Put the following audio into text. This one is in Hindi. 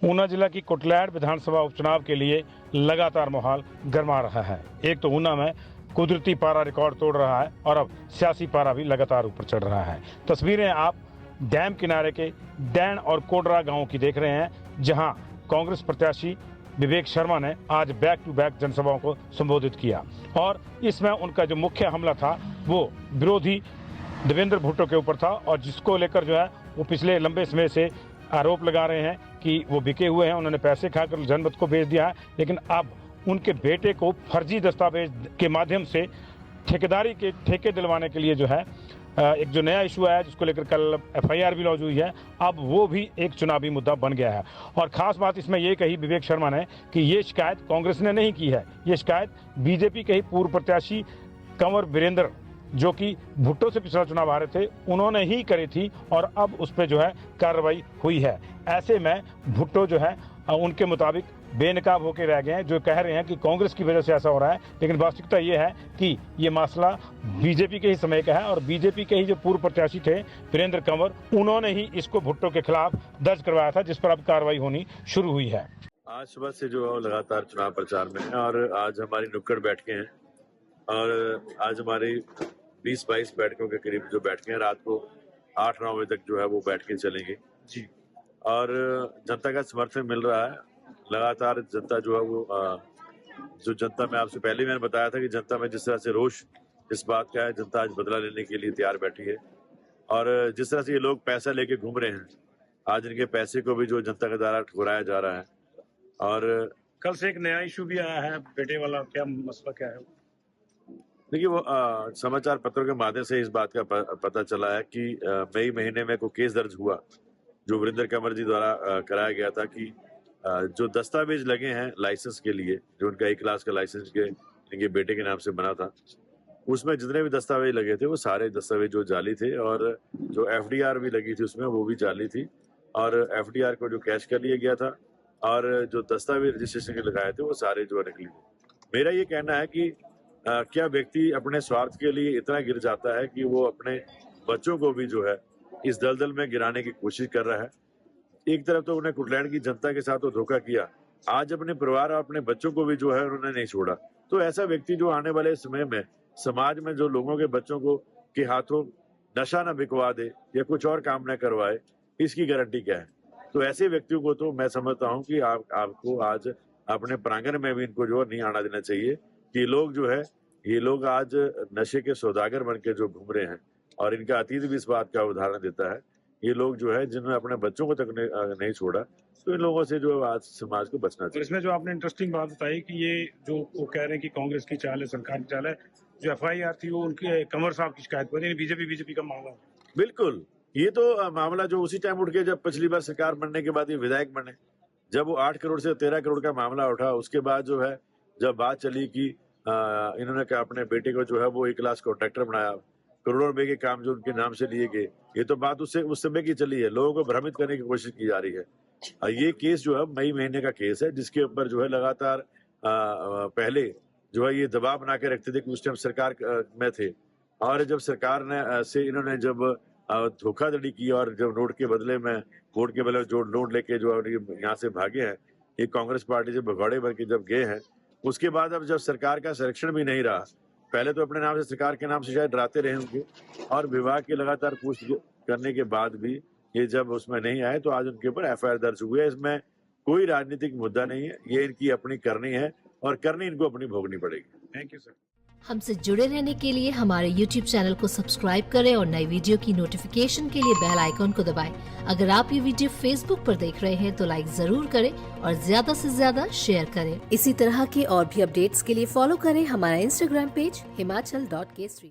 ऊना जिला की कुटलैड़ विधानसभा उपचुनाव के लिए लगातार माहौल गर्मा रहा है। एक तो ऊना में कुदरती पारा रिकॉर्ड तोड़ रहा है और अब सियासी पारा भी लगातार ऊपर चढ़ रहा है। तस्वीरें आप डैम किनारे के डैन और कोडरा गांव की देख रहे हैं, जहां कांग्रेस प्रत्याशी विवेक शर्मा ने आज बैक टू बैक जनसभाओं को संबोधित किया और इसमें उनका जो मुख्य हमला था वो विरोधी देवेंद्र भुट्टो के ऊपर था, और जिसको लेकर जो है वो पिछले लंबे समय से आरोप लगा रहे हैं कि वो बिके हुए हैं, उन्होंने पैसे खाकर जनमत को बेच दिया है। लेकिन अब उनके बेटे को फर्जी दस्तावेज के माध्यम से ठेकेदारी के ठेके दिलवाने के लिए जो है एक जो नया इशू आया, जिसको लेकर कल एफआईआर भी लॉन्च हुई है, अब वो भी एक चुनावी मुद्दा बन गया है। और खास बात इसमें ये कही विवेक शर्मा ने कि ये शिकायत कांग्रेस ने नहीं की है, ये शिकायत बीजेपी के ही पूर्व प्रत्याशी कंवर वीरेंद्र, जो कि भुट्टो से पिछला चुनाव हारे थे, उन्होंने ही करी थी और अब उस पर जो है कार्रवाई हुई है। ऐसे में भुट्टो जो है उनके मुताबिक बेनकाब होकर रह गए हैं, जो कह रहे हैं कि कांग्रेस की वजह से ऐसा हो रहा है। लेकिन वास्तविकता ये है कि ये मसला बीजेपी के ही समय का है और बीजेपी के ही जो पूर्व प्रत्याशी थे वीरेंद्र कंवर, उन्होंने ही इसको भुट्टो के खिलाफ दर्ज करवाया था, जिस पर अब कार्रवाई होनी शुरू हुई है। आज सुबह से जो लगातार चुनाव प्रचार में है और आज हमारी नुक्कड़ बैठकें हैं और आज हमारी 20-22 बैठकों के करीब जो बैठकें हैं, रात को 8-9 बजे तक जो है वो बैठकें चलेंगी जी। और जनता का समर्थन मिल रहा है लगातार। जनता जो है वो जो जनता में आपसे पहले मैंने बताया था कि जनता में जिस तरह से रोष इस बात का है, जनता आज बदला लेने के लिए तैयार बैठी है। और जिस तरह से ये लोग पैसा लेके घूम रहे हैं, आज इनके पैसे को भी जो जनता के द्वारा ठुकराया जा रहा है। और कल से एक नया इशू भी आया है बेटे वाला, क्या मसला क्या है? देखिए, वो समाचार पत्रों के माध्यम से इस बात का पता चला है कि मई महीने में कोई केस दर्ज हुआ जो वीरेंद्र कंवर जी द्वारा कराया गया था कि जो दस्तावेज लगे हैं लाइसेंस के लिए, जो उनका एक क्लास का लाइसेंस के इनके बेटे के नाम से बना था, उसमें जितने भी दस्तावेज लगे थे वो सारे दस्तावेज जो जाली थे, और जो एफडीआर भी लगी थी उसमें वो भी जाली थी। और एफडीआर को जो कैश कर लिया गया था और जो दस्तावेज रजिस्ट्रेशन के लगाए थे वो सारे जो नकली थे। मेरा ये कहना है कि क्या व्यक्ति अपने स्वार्थ के लिए इतना गिर जाता है कि वो अपने बच्चों को भी जो है इस दलदल में गिराने की कोशिश कर रहा है। एक तरफ तो उन्हें कुटलैड़ की जनता के साथ तो धोखा किया, आज अपने परिवार और अपने बच्चों को भी जो है उन्होंने नहीं छोड़ा। तो ऐसा व्यक्ति जो आने वाले समय में समाज में जो लोगों के बच्चों को के हाथों नशा न बिकवा दे या कुछ और काम न करवाए, इसकी गारंटी क्या है? तो ऐसे व्यक्तियों को तो मैं समझता हूँ कि आपको आज अपने प्रांगण में भी इनको जो नहीं आना देना चाहिए कि ये लोग आज नशे के सौदागर बन के जो घूम रहे हैं, और इनका अतीत भी इस बात का उदाहरण देता है। ये लोग जो है जिन्होंने अपने बच्चों को तक नहीं छोड़ा, तो इन लोगों से जो आज समाज को बचना चाहिए। इसमें जो आपने इंटरेस्टिंग बात बताई कि ये जो वो कह रहे हैं कि कांग्रेस की चाल है, सरकार की चाल है, जो एफआईआर थी वो उनके कंवर साहब की शिकायत पर, बीजेपी का मामला। बिल्कुल, ये तो मामला जो उसी टाइम उठ के जब पिछली बार सरकार बनने के बाद ये विधायक बने, जब वो 8 करोड़ से 13 करोड़ का मामला उठा, उसके बाद जो है जब बात चली कि इन्होंने कहा अपने बेटे को जो है वो 1 क्लास कॉन्ट्रैक्टर बनाया, करोड़ों रुपए के काम जो उनके नाम से लिए गए, ये तो बात उस समय की चली है। लोगों को भ्रमित करने की कोशिश की जा रही है। ये केस जो है मई महीने का केस है, जिसके ऊपर जो है लगातार पहले जो है ये दबाव बना के रखते थे कि उस टाइम सरकार में थे, और जब सरकार ने से इन्होंने जब धोखाधड़ी की और जब वोट के बदले जो नोट लेके जो यहाँ से भागे हैं, ये कांग्रेस पार्टी से भगौड़े बन के जब गए हैं, उसके बाद अब जब सरकार का संरक्षण भी नहीं रहा, पहले तो अपने नाम से सरकार के नाम से शायद डराते रहे होंगे, और विभाग की लगातार पूछताछ करने के बाद भी ये जब उसमें नहीं आए, तो आज उनके ऊपर एफआईआर दर्ज हुई है। इसमें कोई राजनीतिक मुद्दा नहीं है, ये इनकी अपनी करनी है और करनी इनको अपनी भोगनी पड़ेगी। Thank you sir. हमसे जुड़े रहने के लिए हमारे YouTube चैनल को सब्सक्राइब करें और नई वीडियो की नोटिफिकेशन के लिए बेल आइकॉन को दबाएं। अगर आप ये वीडियो Facebook पर देख रहे हैं तो लाइक जरूर करें और ज्यादा से ज्यादा शेयर करें। इसी तरह के और भी अपडेट्स के लिए फॉलो करें हमारा Instagram पेज himachal.k3।